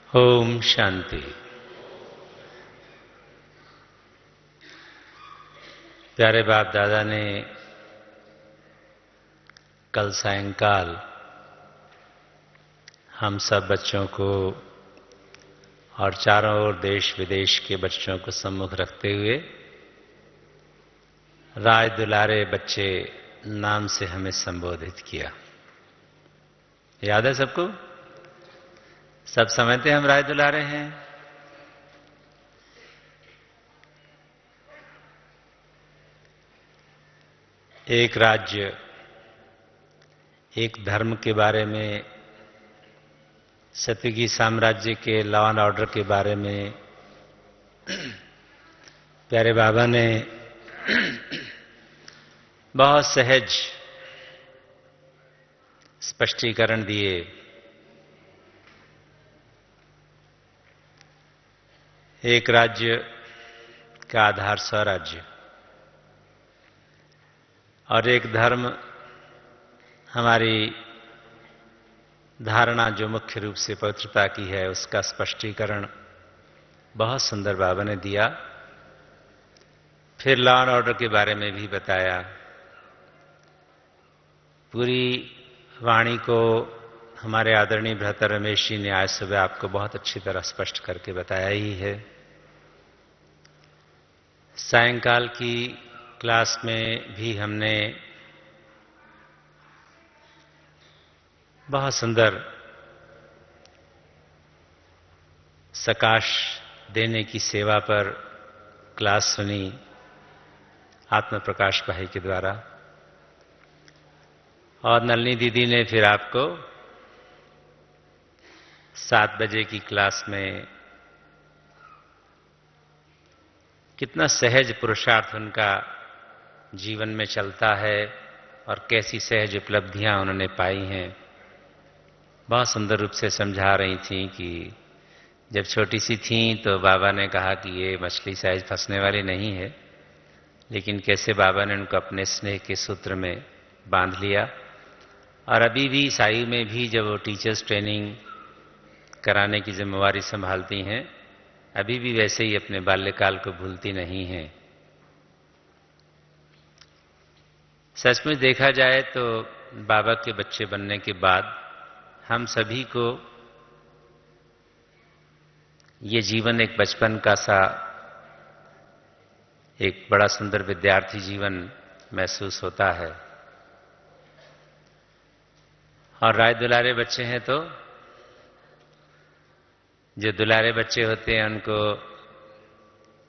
ओम शांति। प्यारे बाप दादा ने कल सायंकाल हम सब बच्चों को और चारों ओर देश विदेश के बच्चों को सम्मुख रखते हुए राज दुलारे बच्चे नाम से हमें संबोधित किया। याद है सबको? सब समझते हैं हम राज दुलारे हैं। एक राज्य, एक धर्म के बारे में, सतयुगी साम्राज्य के लॉ एंड ऑर्डर के बारे में प्यारे बाबा ने बहुत सहज स्पष्टीकरण दिए। एक राज्य का आधार स्वराज्य और एक धर्म हमारी धारणा जो मुख्य रूप से पवित्रता की है, उसका स्पष्टीकरण बहुत सुंदर बाबा ने दिया। फिर लॉ एंड ऑर्डर के बारे में भी बताया। पूरी वाणी को हमारे आदरणीय भ्राता रमेश जी ने आज सुबह आपको बहुत अच्छी तरह स्पष्ट करके बताया ही है। सायंकाल की क्लास में भी हमने बहुत सुंदर सकाश देने की सेवा पर क्लास सुनी आत्म प्रकाश भाई के द्वारा, और नलिनी दीदी ने फिर आपको 7 बजे की क्लास में कितना सहज पुरुषार्थ उनका जीवन में चलता है और कैसी सहज उपलब्धियां उन्होंने पाई हैं, बहुत सुंदर रूप से समझा रही थी कि जब छोटी सी थी तो बाबा ने कहा कि ये मछली साइज फंसने वाली नहीं है, लेकिन कैसे बाबा ने उनको अपने स्नेह के सूत्र में बांध लिया। और अभी भी साई में भी जब वो टीचर्स ट्रेनिंग कराने की जिम्मेवारी संभालती हैं, अभी भी वैसे ही अपने बाल्यकाल को भूलती नहीं हैं। सचमुच देखा जाए तो बाबा के बच्चे बनने के बाद हम सभी को ये जीवन एक बचपन का सा एक बड़ा सुंदर विद्यार्थी जीवन महसूस होता है। और राय दुलारे बच्चे हैं तो जो दुलारे बच्चे होते हैं उनको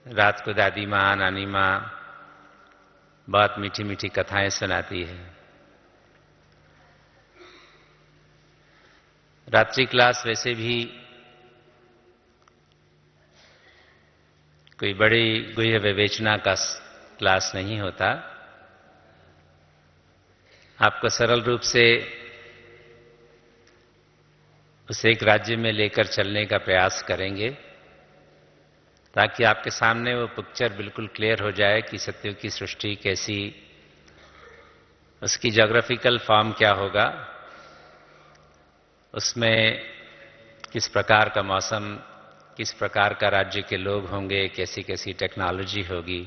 रात को दादी माँ, नानी माँ बहुत मीठी मीठी कथाएं सुनाती है। रात्रि क्लास वैसे भी कोई बड़ी गुह्य विवेचना का क्लास नहीं होता। आपको सरल रूप से उस एक राज्य में लेकर चलने का प्रयास करेंगे ताकि आपके सामने वो पिक्चर बिल्कुल क्लियर हो जाए कि सतयुग की सृष्टि कैसी, उसकी ज्योग्राफिकल फॉर्म क्या होगा, उसमें किस प्रकार का मौसम, किस प्रकार का राज्य के लोग होंगे, कैसी कैसी टेक्नोलॉजी होगी।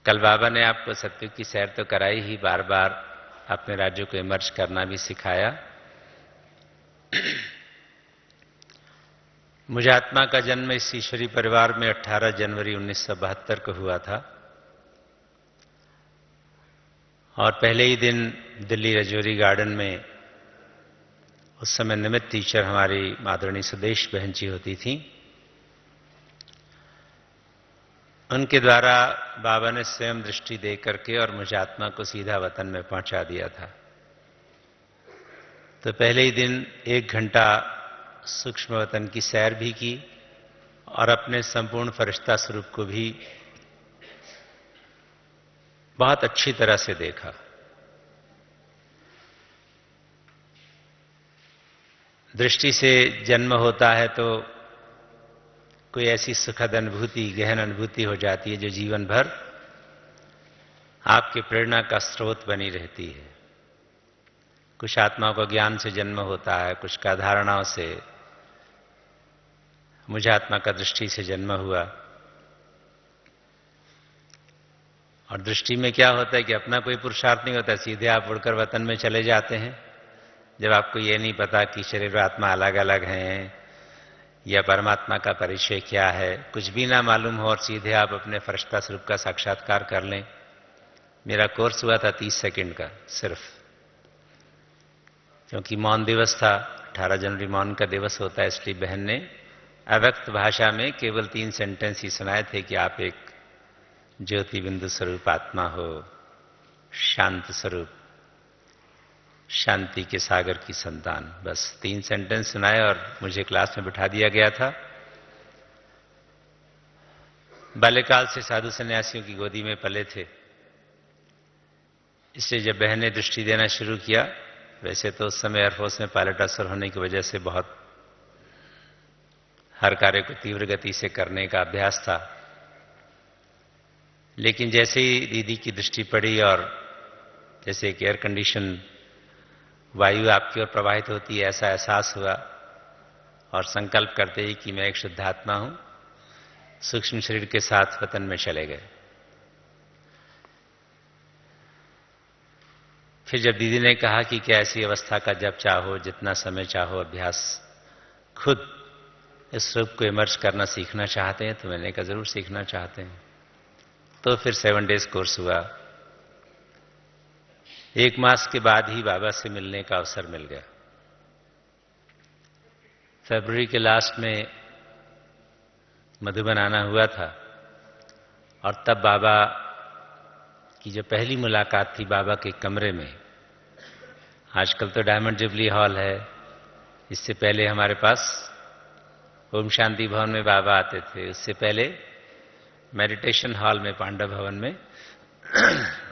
कल बाबा ने आपको सतयुग की सैर तो कराई ही, बार बार अपने राज्य को इमर्ज करना भी सिखाया। मुझे आत्मा का जन्म इस ईश्वरी परिवार में 18 जनवरी 1972 को हुआ था और पहले ही दिन दिल्ली रजौरी गार्डन में उस समय निमित्त टीचर हमारी आदरणीय सुदेश बहन जी होती थी। उनके द्वारा बाबा ने स्वयं दृष्टि दे करके और मुझे आत्मा को सीधा वतन में पहुंचा दिया था। तो पहले ही दिन 1 घंटा सूक्ष्म वतन की सैर भी की और अपने संपूर्ण फरिश्ता स्वरूप को भी बहुत अच्छी तरह से देखा। दृष्टि से जन्म होता है तो कोई ऐसी सुखद अनुभूति, गहन अनुभूति हो जाती है जो जीवन भर आपके प्रेरणा का स्रोत बनी रहती है। कुछ आत्माओं को ज्ञान से जन्म होता है, कुछ का धारणाओं से। मुझे आत्मा का दृष्टि से जन्म हुआ। और दृष्टि में क्या होता है कि अपना कोई पुरुषार्थ नहीं होता, सीधे आप उड़कर वतन में चले जाते हैं, जब आपको ये नहीं पता कि शरीर और आत्मा अलग अलग हैं या परमात्मा का परिचय क्या है, कुछ भी ना मालूम हो और सीधे आप अपने फरिश्ता स्वरूप का साक्षात्कार कर लें। मेरा कोर्स हुआ था 30 सेकंड का सिर्फ, क्योंकि मौन दिवस था, 18 जनवरी मौन का दिवस होता है, इसलिए बहन ने अव्यक्त भाषा में केवल 3 सेंटेंस ही सुनाए थे कि आप एक ज्योति बिंदु स्वरूप आत्मा हो, शांत स्वरूप, शांति के सागर की संतान। बस 3 सेंटेंस सुनाए और मुझे क्लास में बिठा दिया गया था। बाल्यकाल से साधु सन्यासियों की गोदी में पले थे, इसलिए जब बहन ने दृष्टि देना शुरू किया, वैसे तो उस समय एयरफोर्स में पायलट अफसर होने की वजह से बहुत हर कार्य को तीव्र गति से करने का अभ्यास था, लेकिन जैसे ही दीदी की दृष्टि पड़ी और जैसे एक एयर कंडीशन वायु आपकी ओर प्रवाहित होती है, ऐसा एहसास हुआ और संकल्प करते ही कि मैं एक शुद्ध आत्मा हूं, सूक्ष्म शरीर के साथ वतन में चले गए। फिर जब दीदी ने कहा कि क्या ऐसी अवस्था का जब चाहो, जितना समय चाहो अभ्यास, खुद इस रूप को इमर्ज करना सीखना चाहते हैं, तो मैंने कहा जरूर सीखना चाहते हैं। तो फिर 7 डेज कोर्स हुआ। 1 मास के बाद ही बाबा से मिलने का अवसर मिल गया। फरवरी के लास्ट में मधुबन आना हुआ था और तब बाबा की जो पहली मुलाकात थी बाबा के कमरे में, आजकल तो डायमंड जुबली हॉल है, इससे पहले हमारे पास ओम शांति भवन में बाबा आते थे, उससे पहले मेडिटेशन हॉल में पांडव भवन में,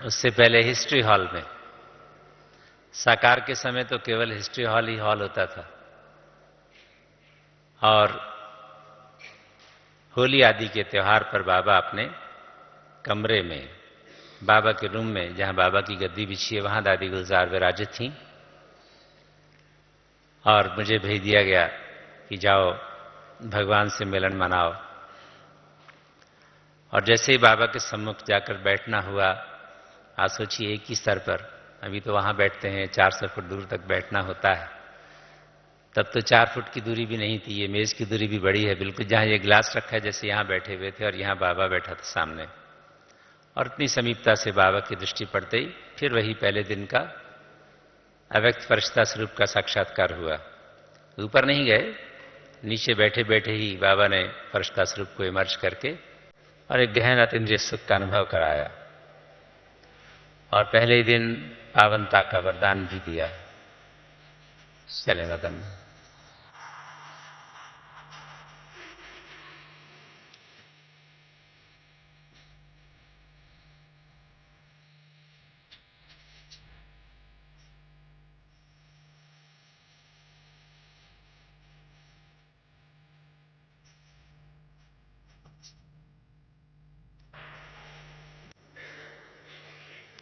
उससे पहले हिस्ट्री हॉल में। साकार के समय तो केवल हिस्ट्री हॉल ही हॉल होता था। और होली आदि के त्योहार पर बाबा अपने कमरे में, बाबा के रूम में, जहां बाबा की गद्दी बिछी है, वहां दादी गुलजार विराजित थी और मुझे भेज दिया गया कि जाओ भगवान से मिलन मनाओ। और जैसे ही बाबा के सम्मुख जाकर बैठना हुआ, आप सोचिए एक ही स्तर पर, अभी तो वहां बैठते हैं 400 फुट दूर तक बैठना होता है, तब तो 4 फुट की दूरी भी नहीं थी, ये मेज की दूरी भी बड़ी है, बिल्कुल जहां ये गिलास रखा है जैसे यहां बैठे हुए थे और यहां बाबा बैठा था सामने। और इतनी समीपता से बाबा की दृष्टि पड़ते ही फिर वही पहले दिन का अव्यक्त फरिश्ता स्वरूप का साक्षात्कार हुआ। ऊपर नहीं गए, नीचे बैठे बैठे ही बाबा ने फरिश्ता स्वरूप को इमर्ज करके और एक गहन अतीन्द्रिय सुख का अनुभव कराया और पहले ही दिन पावनता का वरदान भी दिया। चले वतन।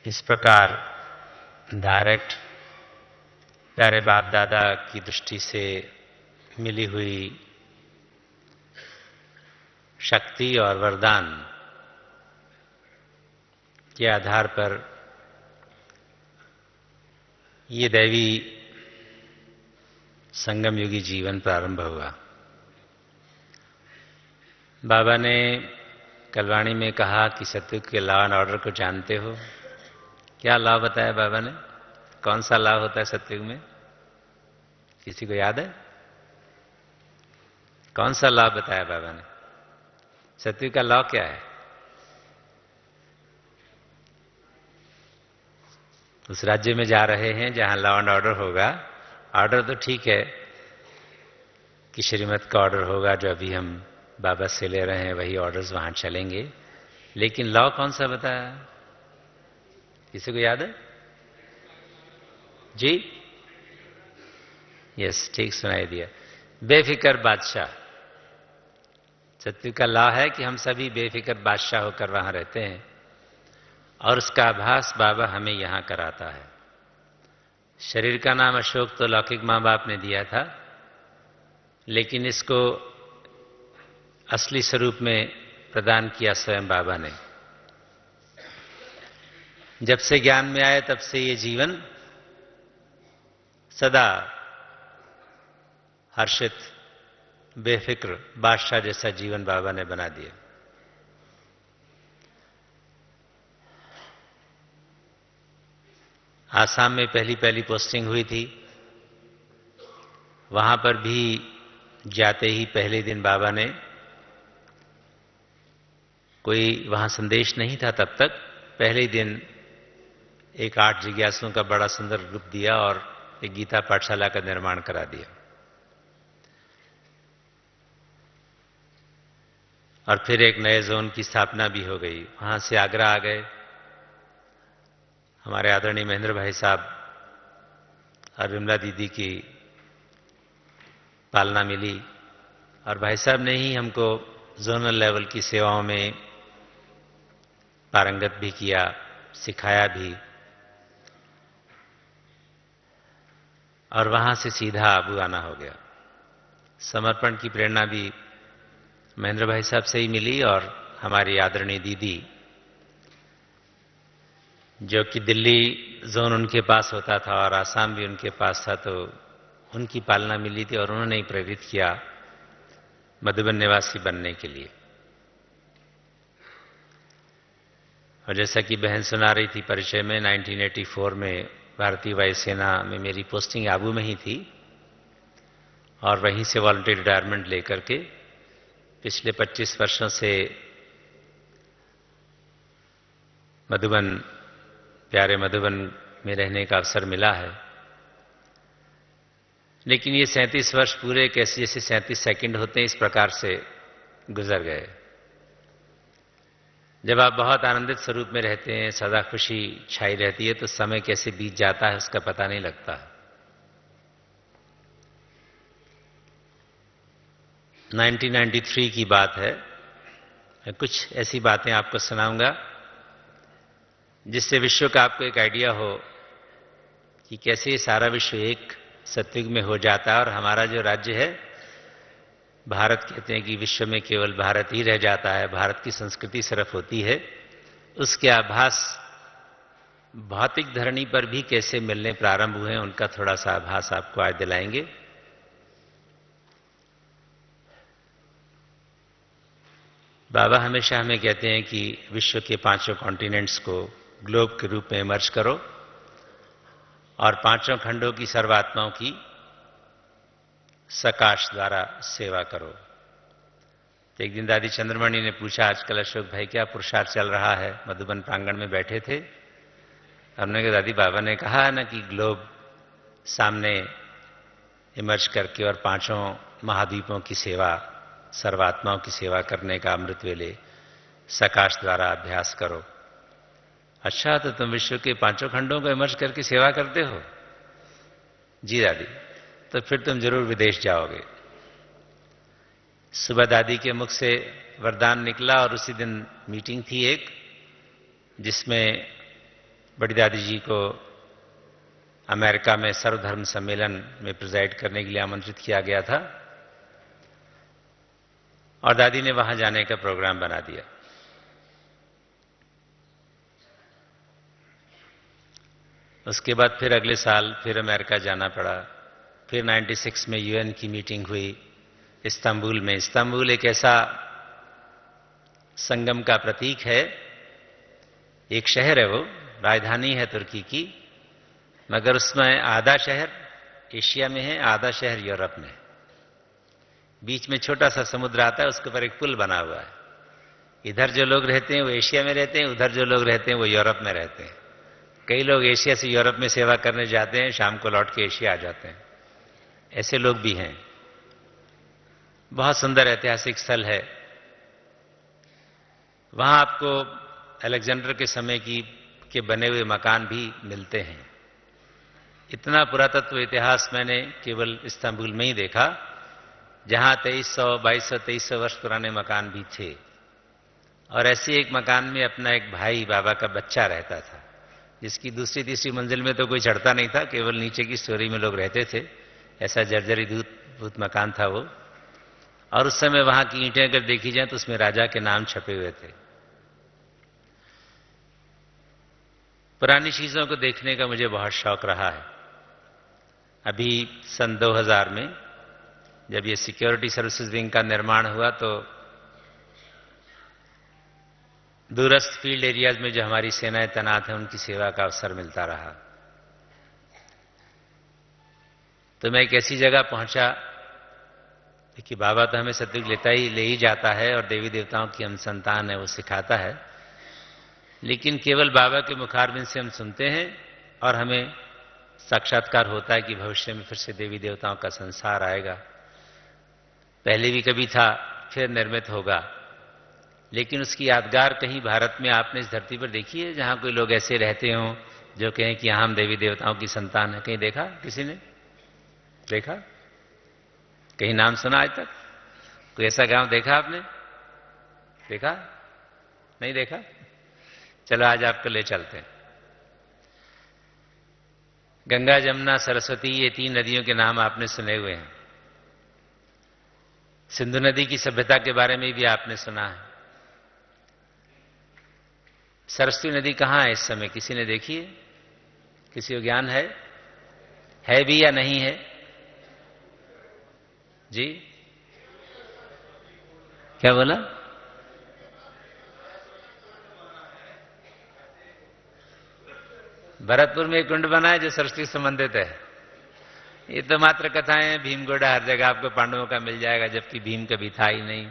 इस प्रकार डायरेक्ट प्यारे बाप दादा की दृष्टि से मिली हुई शक्ति और वरदान के आधार पर ये दैवी संगम युगी जीवन प्रारंभ हुआ। बाबा ने कलवाणी में कहा कि सत्युग के लॉ एंड ऑर्डर को जानते हो। क्या लॉ बताया बाबा ने? कौन सा लॉ होता है सत्युग में? किसी को याद है? कौन सा लॉ बताया बाबा ने? सत्युग का लॉ क्या है? उस राज्य में जा रहे हैं जहां लॉ एंड ऑर्डर होगा। ऑर्डर तो ठीक है कि श्रीमत का ऑर्डर होगा, जो अभी हम बाबा से ले रहे हैं वही ऑर्डर्स वहां चलेंगे, लेकिन लॉ कौन सा बताया? किसी को याद है जी? यस, ठीक सुनाई दिया। बेफिक्र बादशाह। सत्युग का लॉ है कि हम सभी बेफिक्र बादशाह होकर वहां रहते हैं और उसका आभास बाबा हमें यहां कराता है। शरीर का नाम अशोक तो लौकिक मां बाप ने दिया था, लेकिन इसको असली स्वरूप में प्रदान किया स्वयं बाबा ने। जब से ज्ञान में आए तब से ये जीवन सदा हर्षित, बेफिक्र, बादशाह जैसा जीवन बाबा ने बना दिया। आसाम में पहली पहली पोस्टिंग हुई थी। वहां पर भी जाते ही पहले दिन बाबा ने, कोई वहां संदेश नहीं था तब तक, पहले ही दिन एक 8 जिज्ञासुओं का बड़ा सुंदर ग्रुप दिया और एक गीता पाठशाला का निर्माण करा दिया। और फिर एक नए जोन की स्थापना भी हो गई। वहां से आगरा आ गए। हमारे आदरणीय महेंद्र भाई साहब और विमला दीदी की पालना मिली और भाई साहब ने ही हमको जोनल लेवल की सेवाओं में पारंगत भी किया, सिखाया भी। और वहां से सीधा आबू आना हो गया। समर्पण की प्रेरणा भी महेंद्र भाई साहब से ही मिली और हमारी आदरणीय दीदी, जो कि दिल्ली जोन उनके पास होता था और आसाम भी उनके पास था, तो उनकी पालना मिली थी और उन्होंने ही प्रेरित किया मधुबन निवासी बनने के लिए। और जैसा कि बहन सुना रही थी परिचय में, 1984 में भारतीय वायुसेना में मेरी पोस्टिंग आबू में ही थी और वहीं से वॉलंटियर रिटायरमेंट लेकर के पिछले 25 वर्षों से मधुबन, प्यारे मधुबन में रहने का अवसर मिला है। लेकिन ये 37 वर्ष पूरे कैसे जैसे 37 सेकंड होते हैं, इस प्रकार से गुजर गए। जब आप बहुत आनंदित स्वरूप में रहते हैं, सदा खुशी छाई रहती है, तो समय कैसे बीत जाता है उसका पता नहीं लगता। 1993 की बात है। मैं कुछ ऐसी बातें आपको सुनाऊंगा जिससे विश्व का आपको एक आइडिया हो कि कैसे सारा विश्व एक सतयुग में हो जाता है और हमारा जो राज्य है भारत, कहते हैं कि विश्व में केवल भारत ही रह जाता है, भारत की संस्कृति सिर्फ होती है। उसके आभास भौतिक धरणी पर भी कैसे मिलने प्रारंभ हुए, उनका थोड़ा सा आभास आपको आज दिलाएंगे। बाबा हमेशा हमें कहते हैं कि विश्व के 5 कॉन्टिनेंट्स को ग्लोब के रूप में इमर्ज करो और 5 खंडों की सर्वात्माओं की सकाश द्वारा सेवा करो। तो एक दिन दादी चंद्रमणि ने पूछा, आजकल अशोक भाई क्या पुरुषार्थ चल रहा है? मधुबन प्रांगण में बैठे थे। हमने कहा, दादी बाबा ने कहा है ना कि ग्लोब सामने इमर्ज करके और 5 महाद्वीपों की सेवा, सर्वात्माओं की सेवा करने का अमृत वेले सकाश द्वारा अभ्यास करो। अच्छा, तो तुम विश्व के 5 खंडों को इमर्ज करके सेवा करते हो? जी दादी। तो फिर तुम जरूर विदेश जाओगे। सुबह दादी के मुख से वरदान निकला और उसी दिन मीटिंग थी एक, जिसमें बड़ी दादी जी को अमेरिका में सर्वधर्म सम्मेलन में प्रिजाइड करने के लिए आमंत्रित किया गया था और दादी ने वहां जाने का प्रोग्राम बना दिया। उसके बाद फिर अगले साल फिर अमेरिका जाना पड़ा। फिर 96 में यूएन की मीटिंग हुई इस्तांबुल में। इस्तांबुल एक ऐसा संगम का प्रतीक है, एक शहर है, वो राजधानी है तुर्की की, मगर उसमें आधा शहर एशिया में है, आधा शहर यूरोप में। बीच में छोटा सा समुद्र आता है, उसके ऊपर एक पुल बना हुआ है। इधर जो लोग रहते हैं वो एशिया में रहते हैं, उधर जो लोग रहते हैं वो यूरोप में रहते हैं। कई लोग एशिया से यूरोप में सेवा करने जाते हैं, शाम को लौट के एशिया आ जाते हैं। ऐसे लोग भी हैं। बहुत सुंदर ऐतिहासिक स्थल है। वहां आपको अलेक्जेंडर के समय के बने हुए मकान भी मिलते हैं। इतना पुरातत्व इतिहास मैंने केवल इस्तांबुल में ही देखा, जहां 2300, 2200, 2300 वर्ष पुराने मकान भी थे। और ऐसे एक मकान में अपना एक भाई, बाबा का बच्चा रहता था। जिसकी दूसरी तीसरी मंजिल में तो कोई चढ़ता नहीं था, केवल नीचे की स्टोरी में लोग रहते थे। ऐसा जर्जरी भूत मकान था वो। और उस समय वहां की ईंटें अगर देखी जाए तो उसमें राजा के नाम छपे हुए थे। पुरानी चीजों को देखने का मुझे बहुत शौक रहा है। अभी सन 2000 में जब ये सिक्योरिटी सर्विसेज विंग का निर्माण हुआ तो दूरस्थ फील्ड एरियाज में जो हमारी सेनाएं तैनात हैं उनकी सेवा का अवसर मिलता रहा। तो मैं एक ऐसी जगह पहुंचा कि बाबा तो हमें सत्युग ले ही जाता है और देवी देवताओं की हम संतान है, वो सिखाता है, लेकिन केवल बाबा के मुखारबिंद से हम सुनते हैं और हमें साक्षात्कार होता है कि भविष्य में फिर से देवी देवताओं का संसार आएगा। पहले भी कभी था, फिर निर्मित होगा, लेकिन उसकी यादगार कहीं भारत में आपने इस धरती पर देखी है जहां कोई लोग ऐसे रहते हों जो कहें कि यहां हम देवी देवताओं की संतान है? कहीं देखा? किसी ने देखा? कहीं नाम सुना आज तक? कोई ऐसा गांव देखा आपने? देखा? नहीं देखा? चलो आज आपको ले चलते हैं। गंगा, जमुना, सरस्वती, ये 3 नदियों के नाम आपने सुने हुए हैं। सिंधु नदी की सभ्यता के बारे में भी आपने सुना है। सरस्वती नदी कहां है इस समय? किसी ने देखी है? किसी को ज्ञान है भी या नहीं है? जी क्या बोला? भरतपुर में एक कुंड बना है जो सरस्वती से संबंधित है। ये तो मात्र कथाएं हैं। भीमगोड़ा हर जगह आपको पांडवों का मिल जाएगा, जबकि भीम कभी था ही नहीं।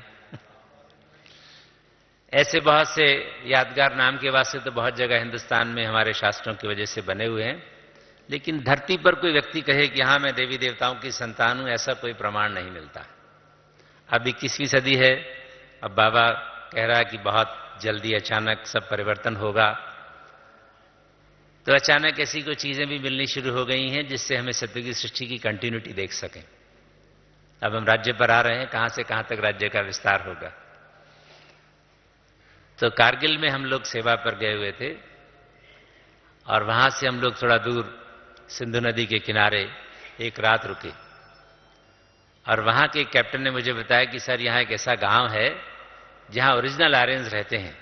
ऐसे बहुत से यादगार नाम के वास्ते तो बहुत जगह हिंदुस्तान में हमारे शास्त्रों की वजह से बने हुए हैं, लेकिन धरती पर कोई व्यक्ति कहे कि हां मैं देवी देवताओं की संतान हूं, ऐसा कोई प्रमाण नहीं मिलता। अब 21वीं सदी है, अब बाबा कह रहा है कि बहुत जल्दी अचानक सब परिवर्तन होगा, तो अचानक ऐसी कोई चीजें भी मिलनी शुरू हो गई हैं जिससे हमें सत्य की सृष्टि की कंटिन्यूटी देख सकें। अब हम राज्य पर आ रहे हैं, कहां से कहां तक राज्य का विस्तार होगा। तो कारगिल में हम लोग सेवा पर गए हुए थे और वहां से हम लोग थोड़ा दूर सिंधु नदी के किनारे एक रात रुके और वहां के कैप्टन ने मुझे बताया कि सर यहां एक ऐसा गांव है जहां ओरिजिनल आर्यंस रहते हैं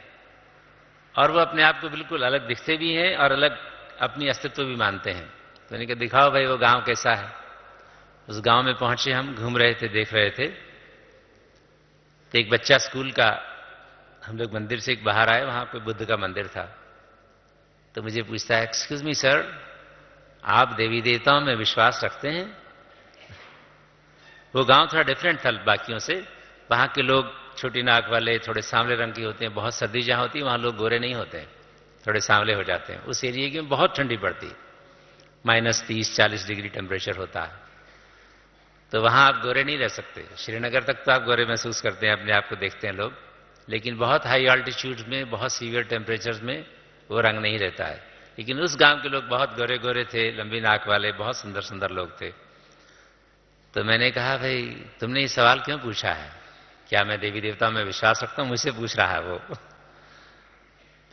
और वो अपने आप को बिल्कुल अलग दिखते भी हैं और अलग अपनी अस्तित्व भी मानते हैं। तो मैंने कहा दिखाओ भाई वो गांव कैसा है। उस गांव में पहुंचे, हम घूम रहे थे, देख रहे थे, तो एक बच्चा स्कूल का, हम लोग मंदिर से एक बाहर आए, वहां कोई बुद्ध का मंदिर था, तो मुझे पूछता है एक्सक्यूज मी सर, आप देवी देवताओं में विश्वास रखते हैं? वो गांव थोड़ा डिफरेंट था बाकियों से। वहां के लोग छोटी नाक वाले, थोड़े सांवले रंग के होते हैं। बहुत सर्दी जहां होती है वहां लोग गोरे नहीं होते हैं, थोड़े सांवले हो जाते हैं। उस एरिया की बहुत ठंडी पड़ती, -30-40 डिग्री टेम्परेचर होता है, तो वहां आप गोरे नहीं रह सकते। श्रीनगर तक तो आप गोरे महसूस करते हैं, अपने आप को देखते हैं लोग, लेकिन बहुत हाई ऑल्टीट्यूड में, बहुत सीवियर टेम्परेचर्स में वो रंग नहीं रहता है। लेकिन उस गांव के लोग बहुत गोरे गोरे थे, लंबी नाक वाले, बहुत सुंदर सुंदर लोग थे। तो मैंने कहा भाई तुमने ये सवाल क्यों पूछा है? क्या मैं देवी देवताओं में विश्वास रखता हूं? मुझसे पूछ रहा है वो।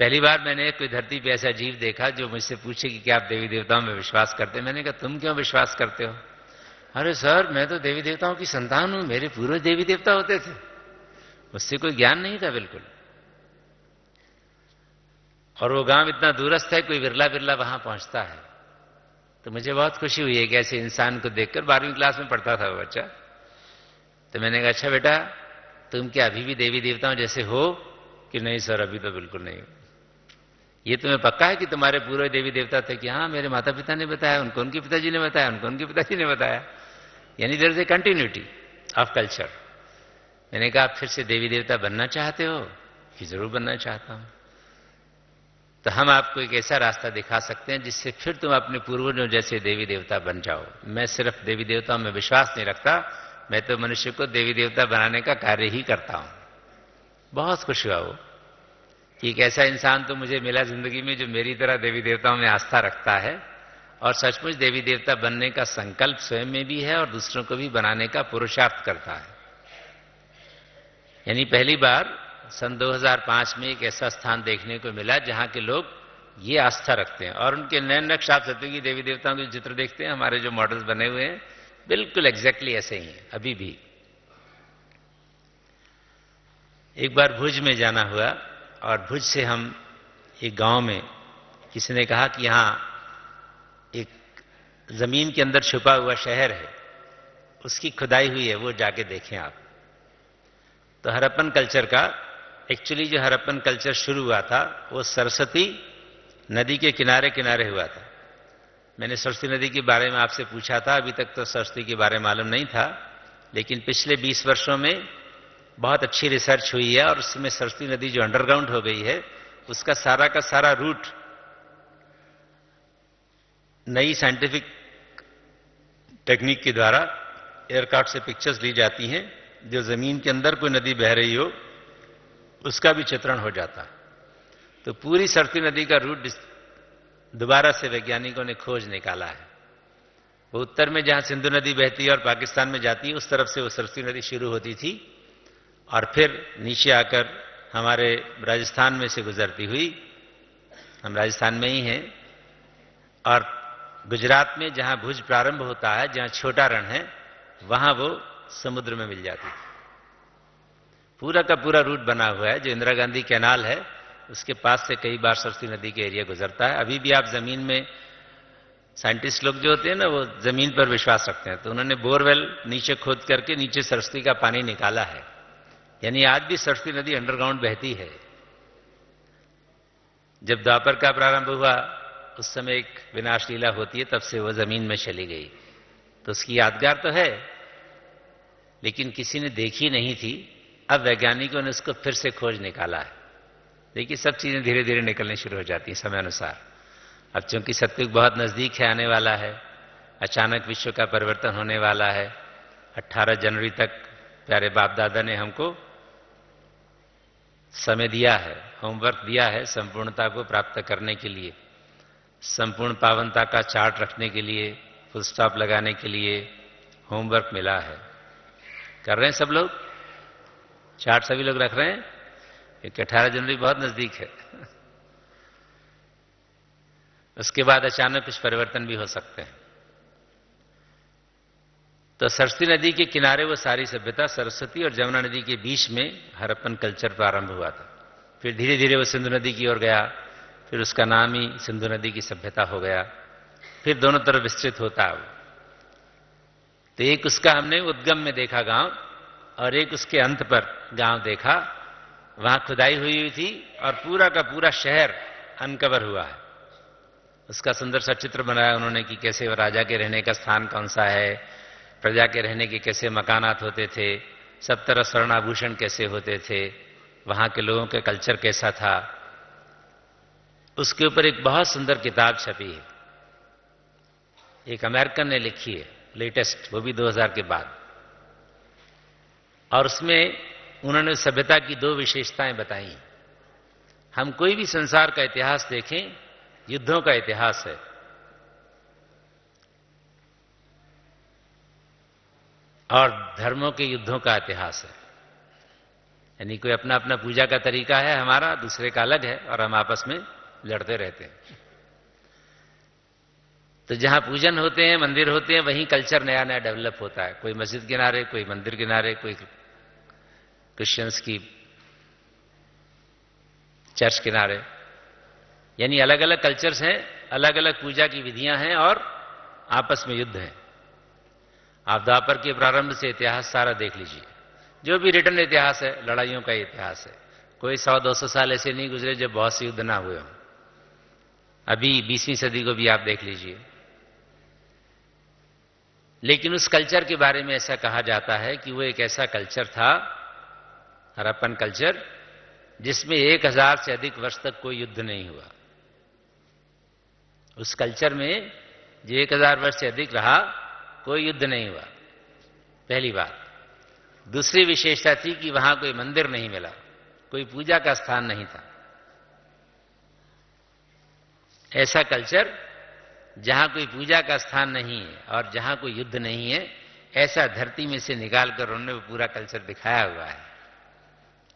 पहली बार मैंने कोई धरती पे ऐसा जीव देखा जो मुझसे पूछे कि क्या आप देवी देवताओं में विश्वास करते हैं? मैंने कहा तुम क्यों विश्वास करते हो? अरे सर मैं तो देवी देवताओं की संतान हूं, मेरे पूर्वज देवी देवता होते थे। उससे कोई ज्ञान नहीं था बिल्कुल। और वो गांव इतना दूरस्थ है, कोई विरला विरला वहां पहुंचता है। तो मुझे बहुत खुशी हुई है कि ऐसे इंसान को देखकर। 12वीं क्लास में पढ़ता था वो बच्चा। तो मैंने कहा अच्छा बेटा तुम क्या अभी भी देवी देवताओं जैसे हो? कि नहीं सर अभी तो बिल्कुल नहीं। ये तुम्हें पक्का है कि तुम्हारे पूर्व देवी देवता थे? कि हाँ मेरे माता पिता ने बताया, उनको उनके पिताजी ने बताया, उनको उनके पिताजी ने बताया। यानी there is a continuity of culture. मैंने कहा आप फिर से देवी देवता बनना चाहते हो? कि जरूर बनना चाहता हूं। तो हम आपको एक ऐसा रास्ता दिखा सकते हैं जिससे फिर तुम अपने पूर्वजों जैसे देवी देवता बन जाओ। मैं सिर्फ देवी देवताओं में विश्वास नहीं रखता, मैं तो मनुष्य को देवी देवता बनाने का कार्य ही करता हूं। बहुत खुश हुआ वो कि एक ऐसा इंसान तो मुझे मिला जिंदगी में जो मेरी तरह देवी देवताओं में आस्था रखता है और सचमुच देवी देवता बनने का संकल्प स्वयं में भी है और दूसरों को भी बनाने का पुरुषार्थ करता है। यानी पहली बार सन 2005 में एक ऐसा स्थान देखने को मिला जहां के लोग ये आस्था रखते हैं। और उनके नैन नक्श आप सतयुगी देवी देवताओं के चित्र देखते हैं, हमारे जो मॉडल्स बने हुए हैं बिल्कुल एग्जैक्टली ऐसे ही हैं अभी भी। एक बार भुज में जाना हुआ और भुज से हम एक गांव में, किसी ने कहा कि यहां एक जमीन के अंदर छुपा हुआ शहर है, उसकी खुदाई हुई है, वो जाके देखें आप। तो हरप्पन कल्चर का एक्चुअली जो हरप्पन कल्चर शुरू हुआ था वो सरस्वती नदी के किनारे किनारे हुआ था। मैंने सरस्वती नदी के बारे में आपसे पूछा था, अभी तक तो सरस्वती के बारे में मालूम नहीं था, लेकिन पिछले 20 वर्षों में बहुत अच्छी रिसर्च हुई है और उसमें सरस्वती नदी जो अंडरग्राउंड हो गई है उसका सारा का सारा रूट नई साइंटिफिक टेक्निक के द्वारा एयरक्राफ्ट से पिक्चर्स ली जाती हैं, जो जमीन के अंदर कोई नदी बह रही हो उसका भी चित्रण हो जाता है। तो पूरी सरस्वती नदी का रूट दोबारा से वैज्ञानिकों ने खोज निकाला है। वो उत्तर में जहां सिंधु नदी बहती है और पाकिस्तान में जाती है, उस तरफ से वो सरस्वती नदी शुरू होती थी और फिर नीचे आकर हमारे राजस्थान में से गुजरती हुई, हम राजस्थान में ही हैं, और गुजरात में जहां भुज प्रारंभ होता है, जहां छोटा रण है, वहां वो समुद्र में मिल जाती थी। पूरा का पूरा रूट बना हुआ है। जो इंदिरा गांधी कैनाल है उसके पास से कई बार सरस्वती नदी के एरिया गुजरता है। अभी भी आप जमीन में, साइंटिस्ट लोग जो होते हैं ना, वो जमीन पर विश्वास रखते हैं, तो उन्होंने बोरवेल नीचे खोद करके नीचे सरस्वती का पानी निकाला है। यानी आज भी सरस्वती नदी अंडरग्राउंड बहती है। जब द्वापर का प्रारंभ हुआ उस समय एक विनाश लीला होती है, तब से वो जमीन में चली गई। तो उसकी यादगार तो है, लेकिन किसी ने देखी नहीं थी। अब वैज्ञानिकों ने उसको फिर से खोज निकाला है। देखिए, सब चीजें धीरे धीरे निकलनी शुरू हो जाती हैं समय अनुसार। अब चूंकि सतयुग बहुत नजदीक है, आने वाला है, अचानक विश्व का परिवर्तन होने वाला है। 18 जनवरी तक प्यारे बाप दादा ने हमको समय दिया है, होमवर्क दिया है संपूर्णता को प्राप्त करने के लिए, संपूर्ण पावनता का चार्ट रखने के लिए, फुल स्टॉप लगाने के लिए होमवर्क मिला है। कर रहे हैं सब लोग? चार्ट सभी लोग रख रहे हैं? क्योंकि 18 जनवरी बहुत नजदीक है। उसके बाद अचानक कुछ परिवर्तन भी हो सकते हैं। तो सरस्वती नदी के किनारे वो सारी सभ्यता, सरस्वती और जमुना नदी के बीच में हरप्पन कल्चर प्रारंभ हुआ था। फिर धीरे धीरे वो सिंधु नदी की ओर गया, फिर उसका नाम ही सिंधु नदी की सभ्यता हो गया। फिर दोनों तरफ विस्तृत होता है। तो एक उसका हमने उद्गम में देखा गांव, और एक उसके अंत पर गांव देखा। वहां खुदाई हुई थी और पूरा का पूरा शहर अनकवर हुआ है। उसका सुंदर सा चित्र बनाया उन्होंने कि कैसे वो राजा के रहने का स्थान कौन सा है, प्रजा के रहने के कैसे मकानात होते थे, सब तरह स्वर्णाभूषण कैसे होते थे, वहां के लोगों का कल्चर कैसा था। उसके ऊपर एक बहुत सुंदर किताब छपी है, एक अमेरिकन ने लिखी है, लेटेस्ट, वो भी 2000 के बाद। और उसमें उन्होंने सभ्यता की 2 विशेषताएं बताई। हम कोई भी संसार का इतिहास देखें, युद्धों का इतिहास है। और धर्मों के युद्धों का इतिहास है। यानी कोई अपना अपना पूजा का तरीका है, हमारा दूसरे का अलग है, और हम आपस में लड़ते रहते हैं। तो जहां पूजन होते हैं, मंदिर होते हैं, वहीं कल्चर नया नया डेवलप होता है। कोई मस्जिद किनारे, कोई मंदिर किनारे, कोई क्रिश्चियंस की चर्च किनारे। यानी अलग अलग कल्चर्स हैं, अलग अलग पूजा की विधियां हैं, और आपस में युद्ध है। आप द्वापर के प्रारंभ से इतिहास सारा देख लीजिए। जो भी रिटर्न इतिहास है, लड़ाइयों का इतिहास है। कोई 100-200 साल ऐसे नहीं गुजरे जब बहुत से युद्ध ना हुए हों। अभी 20वीं सदी को भी आप देख लीजिए। लेकिन उस कल्चर के बारे में ऐसा कहा जाता है कि वो एक ऐसा कल्चर था, हरप्पन कल्चर, जिसमें 1000 से अधिक वर्ष तक कोई युद्ध नहीं हुआ। उस कल्चर में जो 1000 वर्ष से अधिक रहा, कोई युद्ध नहीं हुआ, पहली बात। दूसरी विशेषता थी कि वहां कोई मंदिर नहीं मिला, कोई पूजा का स्थान नहीं था। ऐसा कल्चर जहां कोई पूजा का स्थान नहीं है और जहां कोई युद्ध नहीं है, ऐसा धरती में से निकालकर उन्होंने वो पूरा कल्चर दिखाया हुआ है।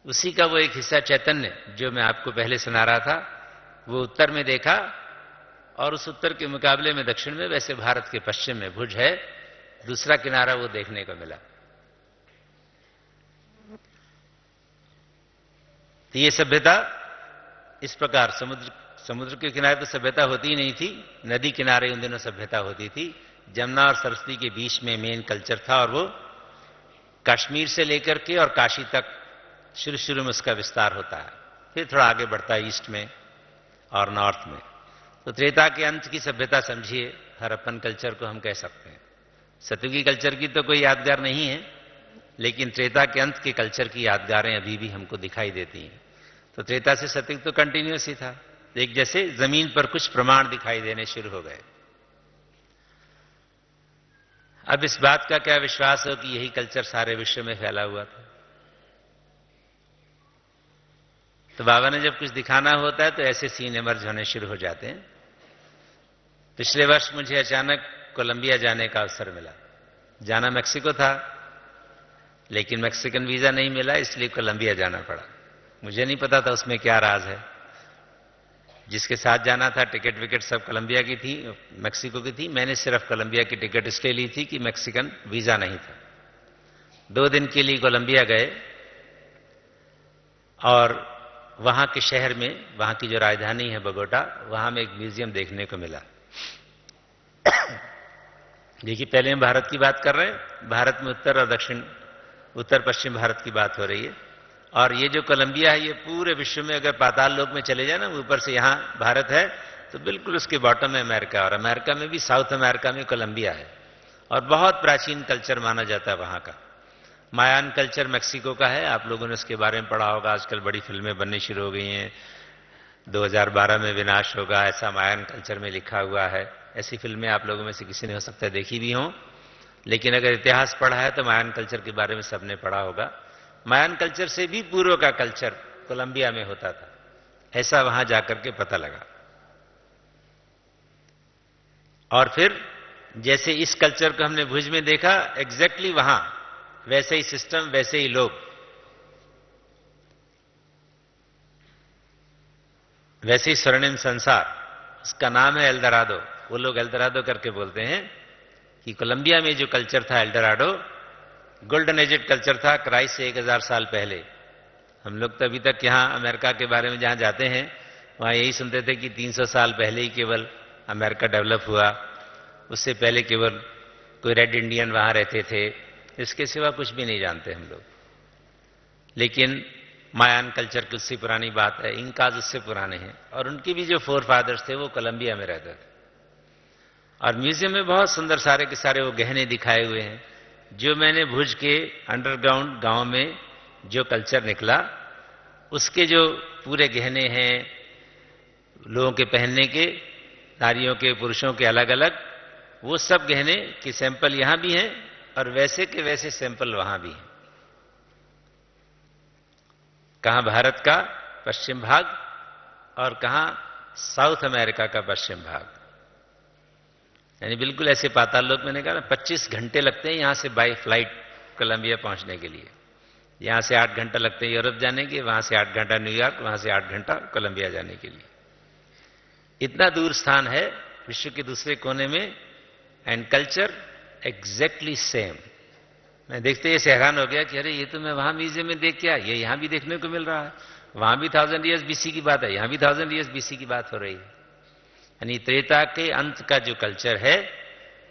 उसी का वो एक हिस्सा चैतन्य, जो मैं आपको पहले सुना रहा था, वो उत्तर में देखा और उस उत्तर के मुकाबले में दक्षिण में, वैसे भारत के पश्चिम में भुज है, दूसरा किनारा वो देखने को मिला। तो ये सभ्यता इस प्रकार समुद्र के किनारे तो सभ्यता होती ही नहीं थी, नदी किनारे उन दिनों सभ्यता होती थी। जमुना और सरस्वती के बीच में मेन कल्चर था और वो कश्मीर से लेकर के और काशी तक शुरू में उसका विस्तार होता है, फिर थोड़ा आगे बढ़ता है ईस्ट में और नॉर्थ में। तो त्रेता के अंत की सभ्यता समझिए, हड़प्पन कल्चर को हम कह सकते हैं। सतयुगी कल्चर की तो कोई यादगार नहीं है, लेकिन त्रेता के अंत के कल्चर की यादगारें अभी भी हमको दिखाई देती हैं। तो त्रेता से सतयुग तो कंटिन्यूस ही था, एक जैसे जमीन पर कुछ प्रमाण दिखाई देने शुरू हो गए। अब इस बात का क्या विश्वास हो कि यही कल्चर सारे विश्व में फैला हुआ था? तो बाबा ने जब कुछ दिखाना होता है तो ऐसे सीन इमर्ज होने शुरू हो जाते हैं। पिछले वर्ष मुझे अचानक कोलंबिया जाने का अवसर मिला। जाना मैक्सिको था, लेकिन मैक्सिकन वीजा नहीं मिला, इसलिए कोलंबिया जाना पड़ा। मुझे नहीं पता था उसमें क्या राज है। जिसके साथ जाना था टिकट विकेट सब कोलंबिया की थी, मैक्सिको की थी। मैंने सिर्फ कोलंबिया की टिकट इसलिए ली थी कि मैक्सिकन वीजा नहीं था। 2 दिन के लिए कोलंबिया गए और वहां के शहर में, वहां की जो राजधानी है बोगोटा, वहां में एक म्यूजियम देखने को मिला। देखिए, पहले हम भारत की बात कर रहे हैं, भारत में उत्तर और दक्षिण, उत्तर पश्चिम भारत की बात हो रही है। और ये जो कोलंबिया है, ये पूरे विश्व में अगर पाताल लोक में चले जाए ना, ऊपर से यहां भारत है तो बिल्कुल उसके बॉटम में अमेरिका, और अमेरिका में भी साउथ अमेरिका में कोलंबिया है। और बहुत प्राचीन कल्चर माना जाता है वहां का। मायान कल्चर मैक्सिको का है, आप लोगों ने उसके बारे में पढ़ा होगा। आजकल बड़ी फिल्में बननी शुरू हो गई हैं। 2012 में विनाश होगा, ऐसा मायान कल्चर में लिखा हुआ है। ऐसी फिल्में आप लोगों में से किसी ने हो सकता है देखी भी हो, लेकिन अगर इतिहास पढ़ा है तो मायान कल्चर के बारे में सबने पढ़ा होगा। मायान कल्चर से भी पूर्व का कल्चर कोलंबिया में होता था, ऐसा वहां जाकर के पता लगा। और फिर जैसे इस कल्चर को हमने भुज में देखा, एग्जैक्टली वहां वैसे ही सिस्टम, वैसे ही लोग, वैसे ही स्वर्णिम संसार। उसका नाम है एल्डोराडो। वो लोग एल्डोराडो करके बोलते हैं कि कोलंबिया में जो कल्चर था एल्डोराडो, गोल्डन एजेड कल्चर था, क्राइस्ट से 1000 साल पहले। हम लोग तो अभी तक यहां अमेरिका के बारे में जहां जाते हैं वहां यही सुनते थे कि 300 साल पहले ही केवल अमेरिका डेवलप हुआ, उससे पहले केवल कोई रेड इंडियन वहां रहते थे, इसके सिवा कुछ भी नहीं जानते हम लोग। लेकिन मायान कल्चर की उससे पुरानी बात है, इनकाज उससे पुराने हैं, और उनके भी जो फोर फादर्स थे वो कोलंबिया में रहते थे। और म्यूजियम में बहुत सुंदर सारे के सारे वो गहने दिखाए हुए हैं, जो मैंने भुज के अंडरग्राउंड गांव में जो कल्चर निकला, उसके जो पूरे गहने हैं लोगों के पहनने के, नारियों के, पुरुषों के अलग अलग, वो सब गहने के सैंपल यहां भी हैं और वैसे के वैसे सैंपल वहां भी हैं। कहां भारत का पश्चिम भाग और कहां साउथ अमेरिका का पश्चिम भाग, यानी बिल्कुल ऐसे पाताल लोक। मैंने कहा ना 25 घंटे लगते हैं यहां से बाय फ्लाइट कोलंबिया पहुंचने के लिए। यहां से 8 घंटा लगते हैं यूरोप जाने के, वहां से 8 घंटा न्यूयॉर्क, वहां से 8 घंटा कोलंबिया जाने के लिए। इतना दूर स्थान है विश्व के दूसरे कोने में, एंड कल्चर एग्जैक्टली सेम। मैं देखते ही हैरान हो गया कि अरे ये तो मैं वहां म्यूजियम में देख के आया, ये यहां भी देखने को मिल रहा है। वहां भी 1000 ईयर्स बीसी की बात है, यहां भी 1000 ईयर्स बीसी की बात हो रही है। यानी त्रेता के अंत का जो कल्चर है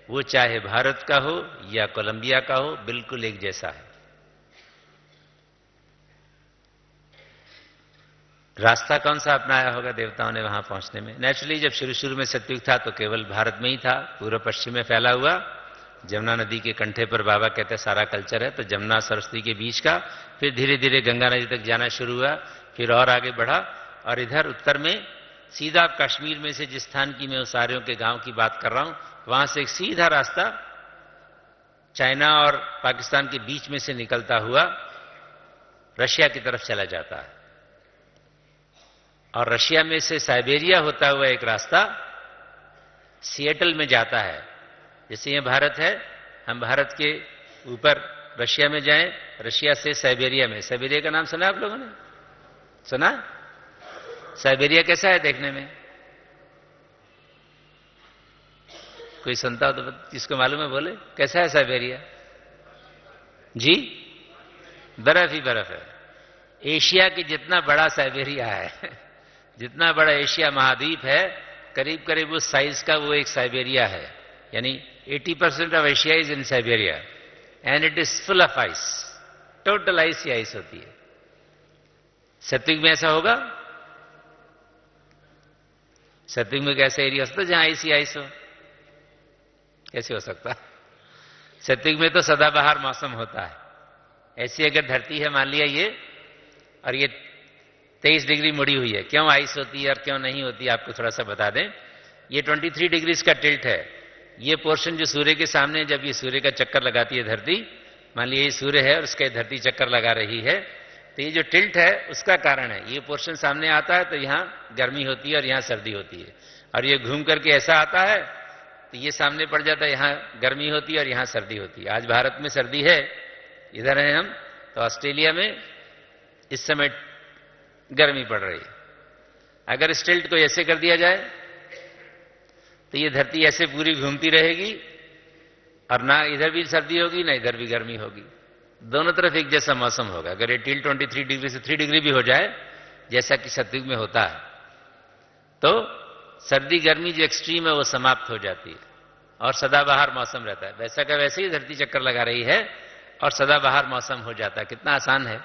वो चाहे भारत का हो या कोलंबिया का हो, बिल्कुल एक जैसा है। रास्ता कौन सा अपनाया होगा देवताओं ने वहां पहुंचने में? नेचुरली जब शुरू में सतयुग था तो केवल भारत में ही था, पूर्व पश्चिम में फैला हुआ। जमुना नदी के कंठे पर बाबा कहते हैं सारा कल्चर है, तो जमुना सरस्वती के बीच का, फिर धीरे धीरे गंगा नदी तक जाना शुरू हुआ, फिर और आगे बढ़ा। और इधर उत्तर में सीधा कश्मीर में से, जिस स्थान की मैं उस आर्यों के गांव की बात कर रहा हूं, वहां से एक सीधा रास्ता चाइना और पाकिस्तान के बीच में से निकलता हुआ रशिया की तरफ चला जाता है। और रशिया में से साइबेरिया होता हुआ एक रास्ता सिएटल में जाता है। जैसे ये भारत है, हम भारत के ऊपर रशिया में जाएं, रशिया से साइबेरिया में। साइबेरिया का नाम सुना आप लोगों ने? सुना? साइबेरिया कैसा है देखने में? कोई सुनता हो तो किसको मालूम है बोले, कैसा है साइबेरिया? जी, बर्फ ही बर्फ है। एशिया की जितना बड़ा साइबेरिया है, जितना बड़ा एशिया महाद्वीप है, करीब करीब उस साइज का वो एक साइबेरिया है। यानी 80% of Asia is in Siberia and it is full of ice. Total ice he ice होती है। सत्युग में ऐसा होगा? सत्युग में कैसा एरिया हो सकता है जहां आइस ही आइस हो? कैसे हो सकता? सत्युग में तो सदाबहार मौसम होता है। ऐसी अगर धरती है मान लिया ये, और ये 23 डिग्री मुड़ी हुई है, क्यों आइस होती है और क्यों नहीं होती आपको थोड़ा सा बता दें। ये 23 डिग्री का टिल्ट है। ये पोर्शन जो सूर्य के सामने, जब ये सूर्य का चक्कर लगाती है धरती, मान लीजिए ये सूर्य है और उसके धरती चक्कर लगा रही है, तो ये जो टिल्ट है उसका कारण है। ये पोर्शन सामने आता है तो यहां गर्मी होती है और यहां सर्दी होती है, और ये घूम करके ऐसा आता है तो ये सामने पड़ जाता है, यहां गर्मी होती है और यहां सर्दी होती है। आज भारत में सर्दी है, इधर हैं हम, तो ऑस्ट्रेलिया में इस समय गर्मी पड़ रही है। अगर इस टिल्ट को ऐसे कर दिया जाए तो ये धरती ऐसे पूरी घूमती रहेगी और ना इधर भी सर्दी होगी ना इधर भी गर्मी होगी, दोनों तरफ एक जैसा मौसम होगा। अगर ये टिल्ट 23 डिग्री से 3 डिग्री भी हो जाए, जैसा कि सत्युग में होता है, तो सर्दी गर्मी जो एक्सट्रीम है वो समाप्त हो जाती है और सदाबहार मौसम रहता है। वैसा का वैसे ही धरती चक्कर लगा रही है और सदाबहार मौसम हो जाता है। कितना आसान है।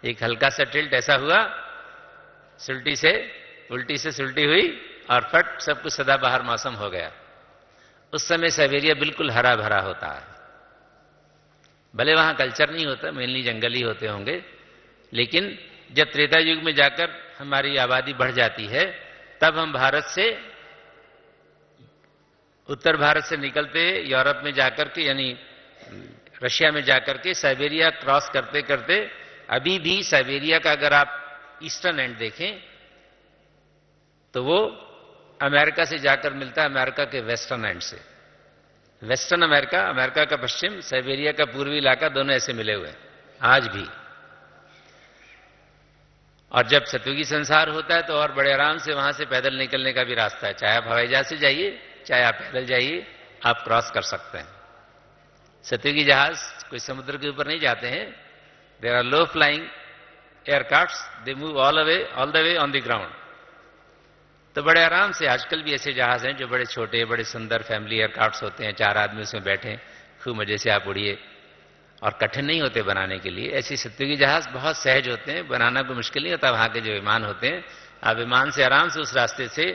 एक हल्का सा टिल्ट ऐसा हुआ, सुल्टी से उल्टी से सुल्टी हुई और फट सब कुछ सदाबहार मौसम हो गया। उस समय साइबेरिया बिल्कुल हरा भरा होता है। भले वहां कल्चर नहीं होता, मेनली जंगल ही होते होंगे, लेकिन जब त्रेता युग में जाकर हमारी आबादी बढ़ जाती है, तब हम भारत से, उत्तर भारत से निकलते यूरोप में जाकर के, यानी रशिया में जाकर के साइबेरिया क्रॉस करते करते, अभी भी साइबेरिया का अगर आप ईस्टर्न एंड देखें तो वो अमेरिका से जाकर मिलता है अमेरिका के वेस्टर्न एंड से। वेस्टर्न अमेरिका, अमेरिका का पश्चिम, साइबेरिया का पूर्वी इलाका, दोनों ऐसे मिले हुए हैं आज भी। और जब सतयुगी संसार होता है तो और बड़े आराम से वहां से पैदल निकलने का भी रास्ता है। चाहे आप हवाई जहाज से जाइए, चाहे आप पैदल जाइए, आप क्रॉस कर सकते हैं। सतयुगी जहाज कोई समुद्र के ऊपर नहीं जाते हैं। There are low flying aircrafts, they move all the way on the ground. तो बड़े आराम से आजकल भी ऐसे जहाज हैं जो बड़े छोटे बड़े सुंदर फैमिली एयरक्राफ्ट्स होते हैं, 4 आदमी उसमें बैठे खूब मजे से आप उड़िए, और कठिन नहीं होते बनाने के लिए। ऐसी सतयुगी जहाज बहुत सहज होते हैं, बनाना कोई मुश्किल नहीं होता। वहां के जो विमान होते हैं, आप विमान से आराम से उस रास्ते से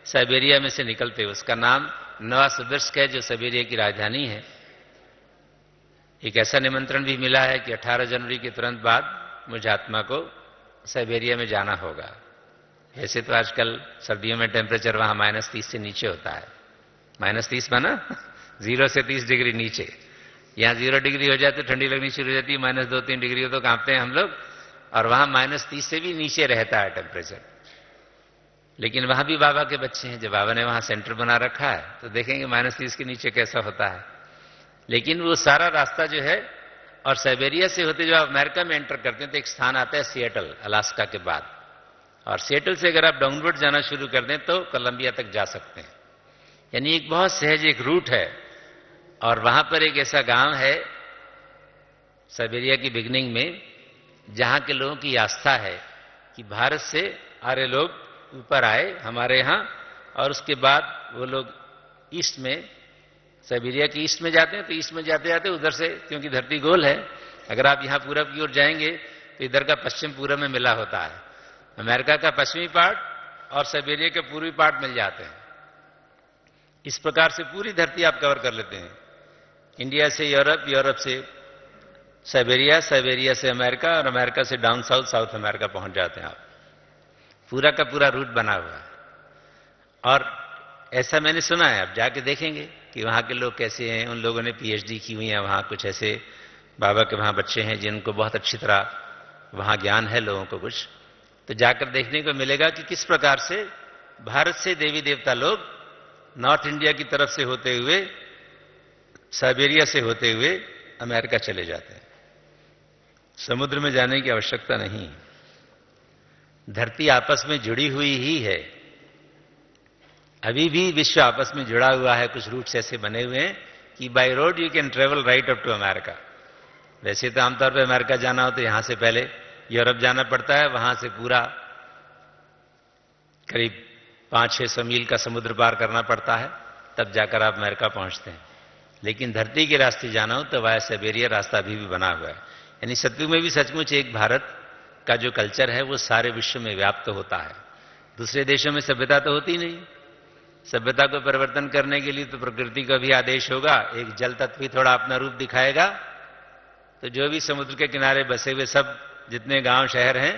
साइबेरिया में से निकलते। उसका नाम नोवासिबिर्स्क है, जो साइबेरिया की राजधानी है। एक ऐसा निमंत्रण भी मिला है कि 18 जनवरी के तुरंत बाद मुझे आत्मा को साइबेरिया में जाना होगा। वैसे तो आजकल सर्दियों में टेम्परेचर वहां -30 से नीचे होता है। -30 माना 0 से 30 डिग्री नीचे। यहां 0 डिग्री हो जाए तो ठंडी लगनी शुरू हो जाती है, -2-3 डिग्री हो तो कांपते हैं हम लोग, और वहां -30 से भी नीचे रहता है टेम्परेचर। लेकिन वहां भी बाबा के बच्चे हैं। जब बाबा ने वहां सेंटर बना रखा है तो देखेंगे -30 के नीचे कैसा होता है। लेकिन वो सारा रास्ता जो है, और साइबेरिया से होते जो आप अमेरिका में एंटर करते हैं तो एक स्थान आता है सिएटल, अलास्का के बाद, और सिएटल से अगर आप डाउनवर्ड जाना शुरू कर दें तो कोलंबिया तक जा सकते हैं। यानी एक बहुत सहज एक रूट है। और वहां पर एक ऐसा गांव है साइबेरिया की बिगनिंग में, जहां के लोगों की आस्था है कि भारत से आर्य लोग ऊपर आए हमारे यहां, और उसके बाद वो लोग ईस्ट में, साइबेरिया के ईस्ट में जाते हैं, तो ईस्ट में जाते जाते उधर से, क्योंकि धरती गोल है, अगर आप यहां पूरब की ओर जाएंगे तो इधर का पश्चिम पूरब में मिला होता है। अमेरिका का पश्चिमी पार्ट और साइबेरिया के पूर्वी पार्ट मिल जाते हैं। इस प्रकार से पूरी धरती आप कवर कर लेते हैं। इंडिया से यूरोप, यूरोप से साइबेरिया, साइबेरिया से अमेरिका, और अमेरिका से डाउन साउथ, साउथ अमेरिका पहुंच जाते हैं आप। पूरा का पूरा रूट बना हुआ है। और ऐसा मैंने सुना है, आप जाके देखेंगे कि वहां के लोग कैसे हैं। उन लोगों ने पीएचडी की हुई है वहां। कुछ ऐसे बाबा के वहां बच्चे हैं जिनको बहुत अच्छी तरह वहां ज्ञान है लोगों को कुछ। तो जाकर देखने को मिलेगा कि किस प्रकार से भारत से देवी देवता लोग नॉर्थ इंडिया की तरफ से होते हुए, साइबेरिया से होते हुए अमेरिका चले जाते हैं। समुद्र में जाने की आवश्यकता नहीं। धरती आपस में जुड़ी हुई ही है। अभी भी विश्व आपस में जुड़ा हुआ है। कुछ रूट्स ऐसे बने हुए हैं कि by road you can travel right up to America. वैसे तो आमतौर पर अमेरिका जाना हो तो यहां से पहले यूरोप जाना पड़ता है, वहां से पूरा करीब 500-600 मील का समुद्र पार करना पड़ता है, तब जाकर आप अमेरिका पहुंचते हैं। लेकिन धरती के रास्ते जाना हो तो वाया साइबेरिया रास्ता अभी भी बना हुआ है। यानी सत्युग में भी सचमुच एक भारत का जो कल्चर है वो सारे विश्व में व्याप्त होता है। दूसरे देशों में सभ्यता तो होती नहीं। सभ्यता को परिवर्तन करने के लिए तो प्रकृति का भी आदेश होगा, एक जल तत्व भी थोड़ा अपना रूप दिखाएगा, तो जो भी समुद्र के किनारे बसे हुए सब जितने गांव शहर हैं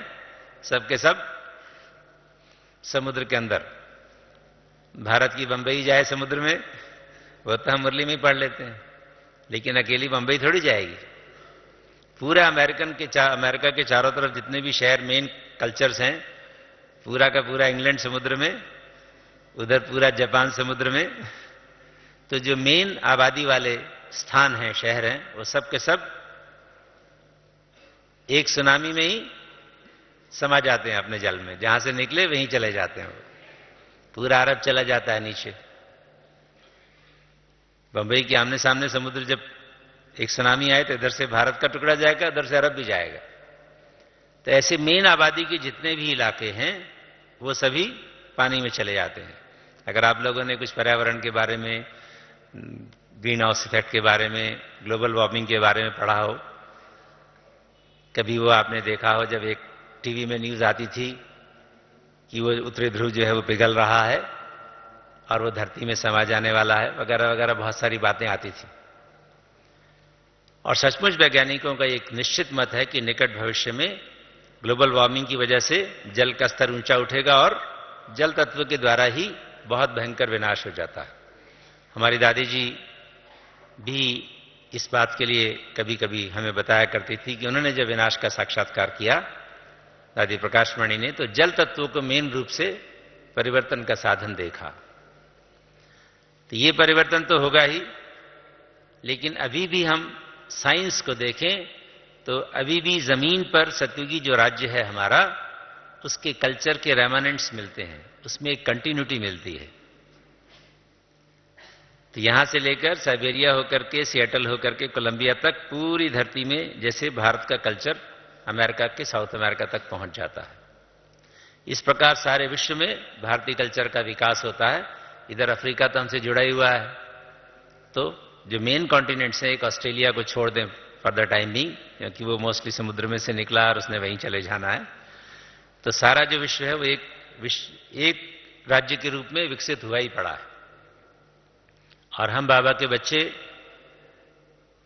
सब के सब समुद्र के अंदर। भारत की बंबई जाए समुद्र में, वो तो हम मुरली में ही पढ़ लेते हैं, लेकिन अकेली बंबई थोड़ी जाएगी। पूरा अमेरिका के चारों तरफ जितने भी शहर मेन कल्चर्स हैं, पूरा का पूरा इंग्लैंड समुद्र में, उधर पूरा जापान समुद्र में। तो जो मेन आबादी वाले स्थान हैं, शहर हैं, वो सब के सब एक सुनामी में ही समा जाते हैं अपने जल में। जहां से निकले वहीं चले जाते हैं। पूरा अरब चला जाता है नीचे। बंबई के आमने सामने समुद्र जब एक सुनामी आए तो इधर से भारत का टुकड़ा जाएगा, उधर से अरब भी जाएगा। तो ऐसे मेन आबादी के जितने भी इलाके हैं वो सभी पानी में चले जाते हैं। अगर आप लोगों ने कुछ पर्यावरण के बारे में, ग्रीन हाउस इफेक्ट के बारे में, ग्लोबल वार्मिंग के बारे में पढ़ा हो, कभी वो आपने देखा हो जब एक टीवी में न्यूज आती थी कि वो उत्तरी ध्रुव जो है वो पिघल रहा है और वो धरती में समा जाने वाला है, वगैरह वगैरह बहुत सारी बातें आती थी। और सचमुच वैज्ञानिकों का एक निश्चित मत है कि निकट भविष्य में ग्लोबल वार्मिंग की वजह से जल का स्तर ऊंचा उठेगा और जल तत्व के द्वारा ही बहुत भयंकर विनाश हो जाता है। हमारी दादी जी भी इस बात के लिए कभी कभी हमें बताया करती थी कि उन्होंने जब विनाश का साक्षात्कार किया, दादी प्रकाशमणि ने, तो जल तत्वों को मेन रूप से परिवर्तन का साधन देखा। तो ये परिवर्तन तो होगा ही, लेकिन अभी भी हम साइंस को देखें तो अभी भी जमीन पर सतयुगी जो राज्य है हमारा, उसके कल्चर के रेमानेंट्स मिलते हैं, उसमें एक कंटिन्यूटी मिलती है। तो यहां से लेकर साइबेरिया होकर के, सिएटल होकर के कोलंबिया तक पूरी धरती में जैसे भारत का कल्चर अमेरिका के साउथ अमेरिका तक पहुंच जाता है। इस प्रकार सारे विश्व में भारतीय कल्चर का विकास होता है। इधर अफ्रीका तो हमसे जुड़ा ही हुआ है, तो जो मेन कॉन्टिनेंट्स हैं, एक ऑस्ट्रेलिया को छोड़ दें फॉर द टाइम बीइंग, क्योंकि वो मोस्टली समुद्र में से निकला और उसने वहीं चले जाना है, तो सारा जो विश्व है वो एक राज्य के रूप में विकसित हुआ ही पड़ा है। और हम बाबा के बच्चे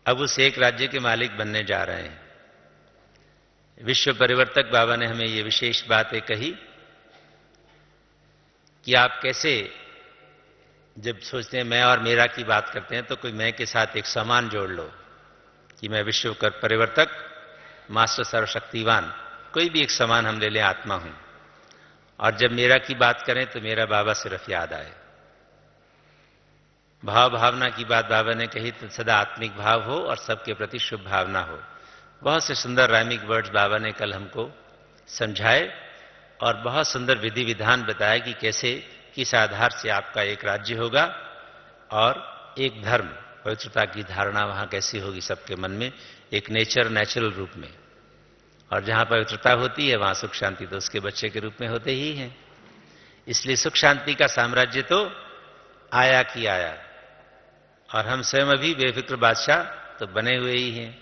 अब उस एक राज्य के मालिक बनने जा रहे हैं। विश्व परिवर्तक बाबा ने हमें ये विशेष बातें कही कि आप कैसे जब सोचते हैं मैं और मेरा की बात करते हैं तो कोई मैं के साथ एक समान जोड़ लो कि मैं विश्व का परिवर्तक, मास्टर सर्वशक्तिवान, कोई भी एक समान हम ले लें, आत्मा हूं। और जब मेरा की बात करें तो मेरा बाबा सिर्फ याद आए। भाव भावना की बात बाबा ने कही तो सदा आत्मिक भाव हो और सबके प्रति शुभ भावना हो। बहुत से सुंदर राइमिक वर्ड्स बाबा ने कल हमको समझाए और बहुत सुंदर विधि विधान बताया कि कैसे, किस आधार से आपका एक राज्य होगा और एक धर्म, पवित्रता की धारणा वहां कैसी होगी सबके मन में, एक नेचुरल रूप में। और जहां पवित्रता होती है वहां सुख शांति तो उसके बच्चे के रूप में होते ही हैं। इसलिए सुख शांति का साम्राज्य तो आया कि आया, और हम स्वयं अभी बेफिक्र बादशाह तो बने हुए ही हैं।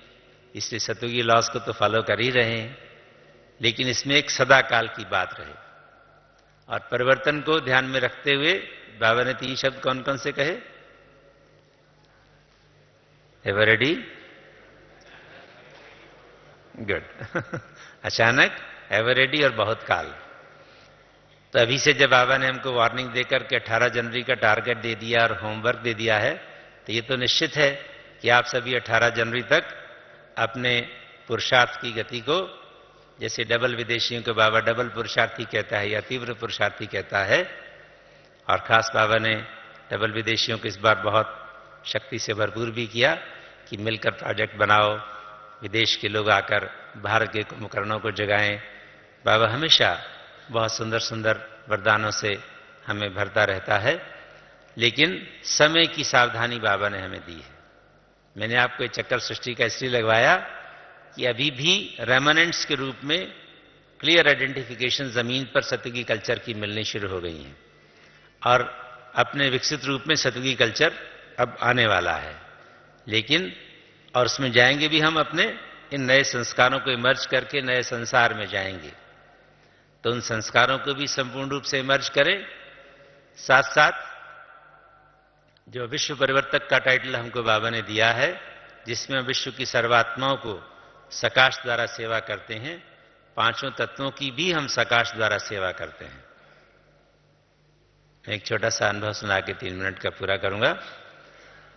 इसलिए सतयुगी लॉस को तो फॉलो कर ही रहे हैं, लेकिन इसमें एक सदा काल की बात रहे। और परिवर्तन को ध्यान में रखते हुए बाबा ने 3 शब्द कौन कौन से कहे? एवर रेडी, गुड अचानक, एवर रेडी और बहुत काल। तो अभी से जब बाबा ने हमको वार्निंग देकर के 18 जनवरी का टारगेट दे दिया और होमवर्क दे दिया है, तो ये तो निश्चित है कि आप सभी 18 जनवरी तक अपने पुरुषार्थ की गति को, जैसे डबल विदेशियों को बाबा डबल पुरुषार्थी कहता है या तीव्र पुरुषार्थी कहता है, और खास बाबा ने डबल विदेशियों को इस बार बहुत शक्ति से भरपूर भी किया कि मिलकर प्रोजेक्ट बनाओ, विदेश के लोग आकर भारत के कुंभकर्णों को जगाएं। बाबा हमेशा बहुत सुंदर सुंदर वरदानों से हमें भरता रहता है, लेकिन समय की सावधानी बाबा ने हमें दी है। मैंने आपको ये चक्कर सृष्टि का इसलिए लगवाया कि अभी भी रेमनेंट्स के रूप में क्लियर आइडेंटिफिकेशन जमीन पर सतयुगी कल्चर की मिलनी शुरू हो गई हैं, और अपने विकसित रूप में सतयुगी कल्चर अब आने वाला है। लेकिन और उसमें जाएंगे भी हम अपने इन नए संस्कारों को इमर्ज करके नए संसार में जाएंगे। तो उन संस्कारों को भी संपूर्ण रूप से इमर्ज करें, साथ साथ जो विश्व परिवर्तक का टाइटल हमको बाबा ने दिया है, जिसमें विश्व की सर्वात्माओं को सकाश द्वारा सेवा करते हैं, पांचों तत्वों की भी हम सकाश द्वारा सेवा करते हैं। एक छोटा सा अनुभव सुना के 3 मिनट का पूरा करूंगा।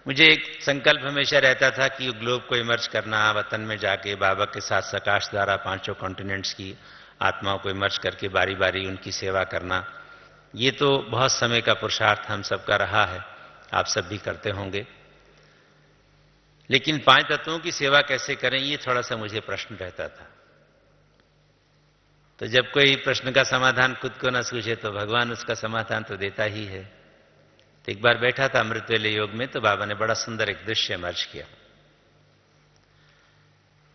मुझे एक संकल्प हमेशा रहता था कि ग्लोब को इमर्ज करना, वतन में जाके बाबा के साथ सकाश द्वारा पांचों कॉन्टिनेंट्स की आत्माओं को इमर्ज करके बारी बारी उनकी सेवा करना। ये तो बहुत समय का पुरुषार्थ हम सबका रहा है, आप सब भी करते होंगे। लेकिन 5 तत्वों की सेवा कैसे करें, ये थोड़ा सा मुझे प्रश्न रहता था। तो जब कोई प्रश्न का समाधान खुद को न सूझे तो भगवान उसका समाधान तो देता ही है। तो एक बार बैठा था अमृतवेले योग में, तो बाबा ने बड़ा सुंदर एक दृश्य इमर्ज किया।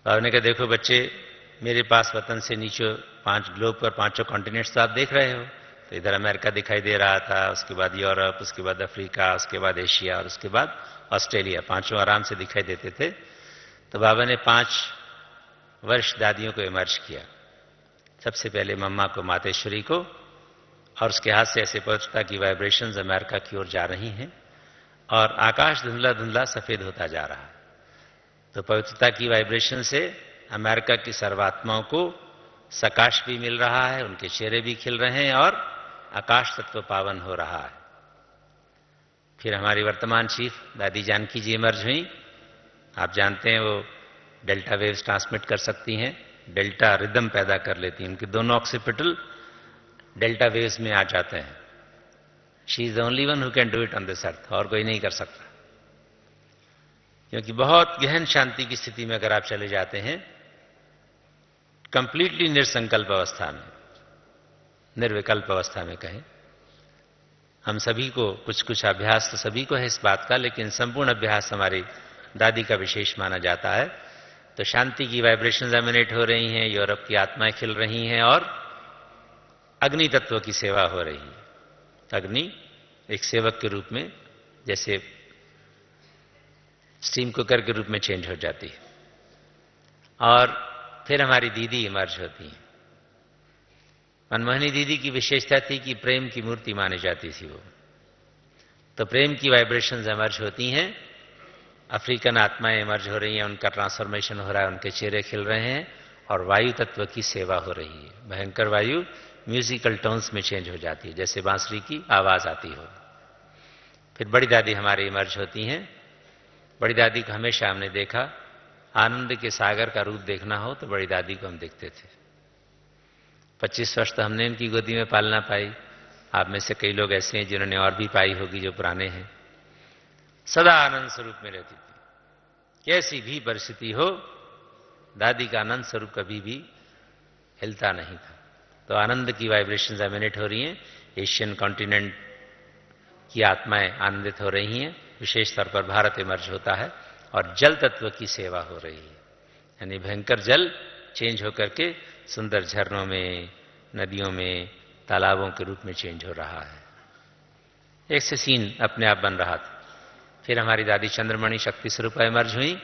बाबा ने कहा, देखो बच्चे, मेरे पास वतन से नीचे 5 ग्लोब पर पांचों कॉन्टिनेंट्स तो आप देख रहे हो। तो इधर अमेरिका दिखाई दे रहा था, उसके बाद यूरोप, उसके बाद अफ्रीका, उसके बाद एशिया और उसके बाद ऑस्ट्रेलिया, पांचों आराम से दिखाई देते थे। तो बाबा ने 5 वर्ष दादियों को इमर्ज किया। सबसे पहले मम्मा को, मातेश्वरी को, और उसके हाथ से ऐसे पवित्रता की वाइब्रेशंस अमेरिका की ओर जा रही हैं और आकाश धुंधला धुंधला सफेद होता जा रहा है। तो पवित्रता की वाइब्रेशन से अमेरिका की सर्वात्माओं को सकाश भी मिल रहा है, उनके चेहरे भी खिल रहे हैं और आकाश तत्व पावन हो रहा है। फिर हमारी वर्तमान चीफ दादी जानकी जी इमर्ज हुई। आप जानते हैं वो डेल्टा वेव्स ट्रांसमिट कर सकती हैं, डेल्टा रिदम पैदा कर लेती हैं, उनके दोनों ऑक्सीपिटल डेल्टा वेव्स में आ जाते हैं। She is the only one who can do it on this earth, और कोई नहीं कर सकता। क्योंकि बहुत गहन शांति की स्थिति में अगर आप चले जाते हैं, कंप्लीटली निर्संकल्प अवस्था में, निर्विकल्प अवस्था में कहें, हम सभी को कुछ कुछ अभ्यास तो सभी को है इस बात का, लेकिन संपूर्ण अभ्यास हमारी दादी का विशेष माना जाता है। तो शांति की वाइब्रेशंस एमिनेट हो रही हैं, यूरोप की आत्माएं खिल रही हैं और अग्नि तत्व की सेवा हो रही है। अग्नि एक सेवक के रूप में जैसे स्टीम कुकर के रूप में चेंज हो जाती है। और फिर हमारी दीदी इमर्ज होती हैं। मनमोहिनी दीदी की विशेषता थी कि प्रेम की मूर्ति मानी जाती थी वो। तो प्रेम की वाइब्रेशंस इमर्ज होती हैं, अफ्रीकन आत्माएं इमर्ज हो रही हैं, उनका ट्रांसफॉर्मेशन हो रहा है, उनके चेहरे खिल रहे हैं और वायु तत्व की सेवा हो रही है। भयंकर वायु म्यूजिकल टोन्स में चेंज हो जाती है, जैसे बांसुरी की आवाज आती हो। फिर बड़ी दादी हमारी इमर्ज होती हैं। बड़ी दादी को हमेशा हमने देखा, आनंद के सागर का रूप देखना हो तो बड़ी दादी को हम देखते थे। 25 वर्ष तो हमने इनकी गोदी में पालना पाई। आप में से कई लोग ऐसे हैं जिन्होंने और भी पाई होगी, जो पुराने हैं। सदा आनंद स्वरूप में रहती थी। कैसी भी परिस्थिति हो, दादी का आनंद स्वरूप कभी भी हिलता नहीं था। तो आनंद की वाइब्रेशंस एमिनेट हो रही हैं। एशियन कॉन्टिनेंट की आत्माएं आनंदित हो रही हैं। विशेष तौर पर भारत इमर्ज होता है और जल तत्व की सेवा हो रही है। यानी भयंकर जल चेंज होकर के सुंदर झरनों में, नदियों में, तालाबों के रूप में चेंज हो रहा है। एक से सीन अपने आप बन रहा था। फिर हमारी दादी चंद्रमणि शक्ति स्वरूपा इमर्ज हुई।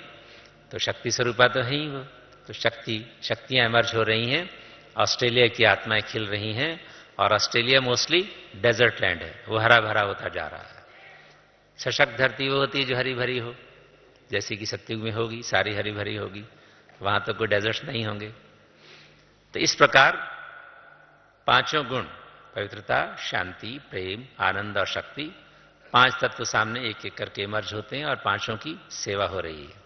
तो शक्ति स्वरूपा तो है ही वो, तो शक्तियां इमर्ज हो रही हैं। ऑस्ट्रेलिया की आत्माएं खिल रही हैं और ऑस्ट्रेलिया मोस्टली डेजर्ट लैंड है, वो हरा भरा होता जा रहा है। सशक्त धरती वो होती है जो हरी भरी हो, जैसे कि सतयुग में होगी, सारी हरी भरी होगी, वहां तो कोई डेजर्ट नहीं होंगे। तो इस प्रकार पांचों गुण, पवित्रता, शांति, प्रेम, आनंद और शक्ति, 5 तत्व सामने एक एक करके इमर्ज होते हैं और पांचों की सेवा हो रही है।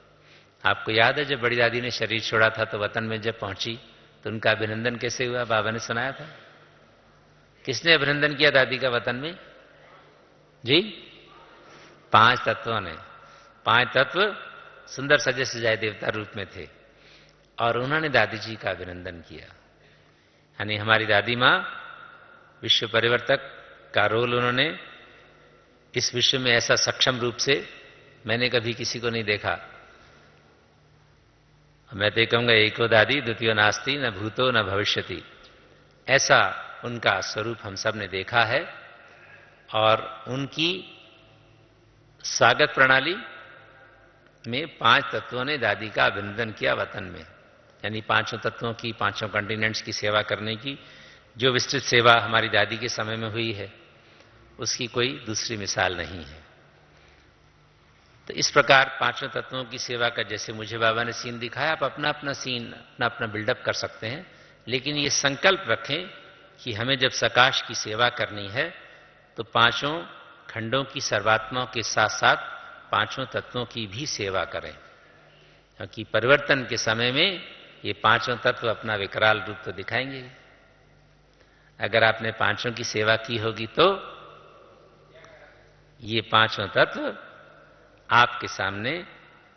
आपको याद है जब बड़ी दादी ने शरीर छोड़ा था तो वतन में जब पहुंची तो उनका अभिनंदन कैसे हुआ? बाबा ने सुनाया था। किसने अभिनंदन किया दादी का वतन में? जी, 5 तत्वों ने। 5 तत्व सुंदर सजे सजाए देवता रूप में थे और उन्होंने दादी जी का अभिनंदन किया। यानी हमारी दादी मां विश्व परिवर्तक का रोल उन्होंने इस विश्व में ऐसा सक्षम रूप से मैंने कभी किसी को नहीं देखा। मैं तो कहूंगा एको दादी द्वितीय नास्ति, न भूतो न भविष्यति, ऐसा उनका स्वरूप हम सब ने देखा है। और उनकी स्वागत प्रणाली में 5 तत्वों ने दादी का अभिनंदन किया वतन में, यानी 5 तत्वों की, 5 कॉन्टिनेंट्स की सेवा करने की जो विस्तृत सेवा हमारी दादी के समय में हुई है, उसकी कोई दूसरी मिसाल नहीं है। तो इस प्रकार 5 तत्वों की सेवा का जैसे मुझे बाबा ने सीन दिखाया, आप अपना अपना सीन, अपना अपना बिल्डअप कर सकते हैं, लेकिन ये संकल्प रखें कि हमें जब सकाश की सेवा करनी है तो 5 खंडों की सर्वात्माओं के साथ साथ 5 तत्वों की भी सेवा करें, क्योंकि परिवर्तन के समय में ये 5 तत्व अपना विकराल रूप तो दिखाएंगे। अगर आपने 5 की सेवा की होगी तो ये 5 तत्व आपके सामने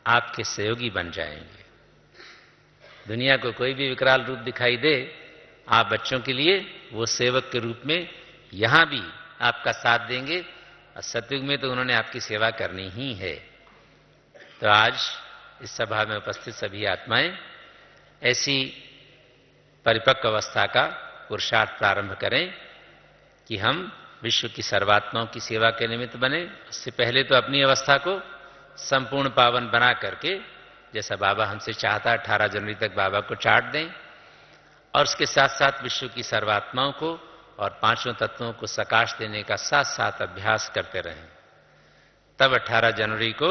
आपके सहयोगी बन जाएंगे। दुनिया को कोई भी विकराल रूप दिखाई दे, आप बच्चों के लिए वो सेवक के रूप में यहां भी आपका साथ देंगे, और सतयुग में तो उन्होंने आपकी सेवा करनी ही है। तो आज इस सभा में उपस्थित सभी आत्माएं ऐसी परिपक्व अवस्था का पुरुषार्थ प्रारंभ करें कि हम विश्व की सर्वात्माओं की सेवा के निमित्त बने। उससे पहले तो अपनी अवस्था को संपूर्ण पावन बना करके, जैसा बाबा हमसे चाहता 18 जनवरी तक बाबा को चाट दें, और उसके साथ साथ विश्व की सर्वात्माओं को और 5 तत्वों को सकाश देने का साथ साथ अभ्यास करते रहें। तब 18 जनवरी को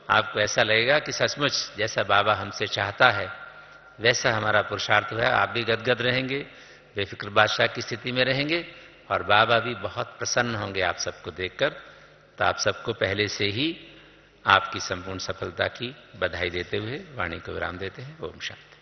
आपको ऐसा लगेगा कि सचमुच जैसा बाबा हमसे चाहता है वैसा हमारा पुरुषार्थ है। आप भी गदगद रहेंगे, बेफिक्र बादशाह की स्थिति में रहेंगे, और बाबा भी बहुत प्रसन्न होंगे आप सबको देखकर। तो आप सबको पहले से ही आपकी संपूर्ण सफलता की बधाई देते हुए वाणी को विराम देते हैं। ओम शांति।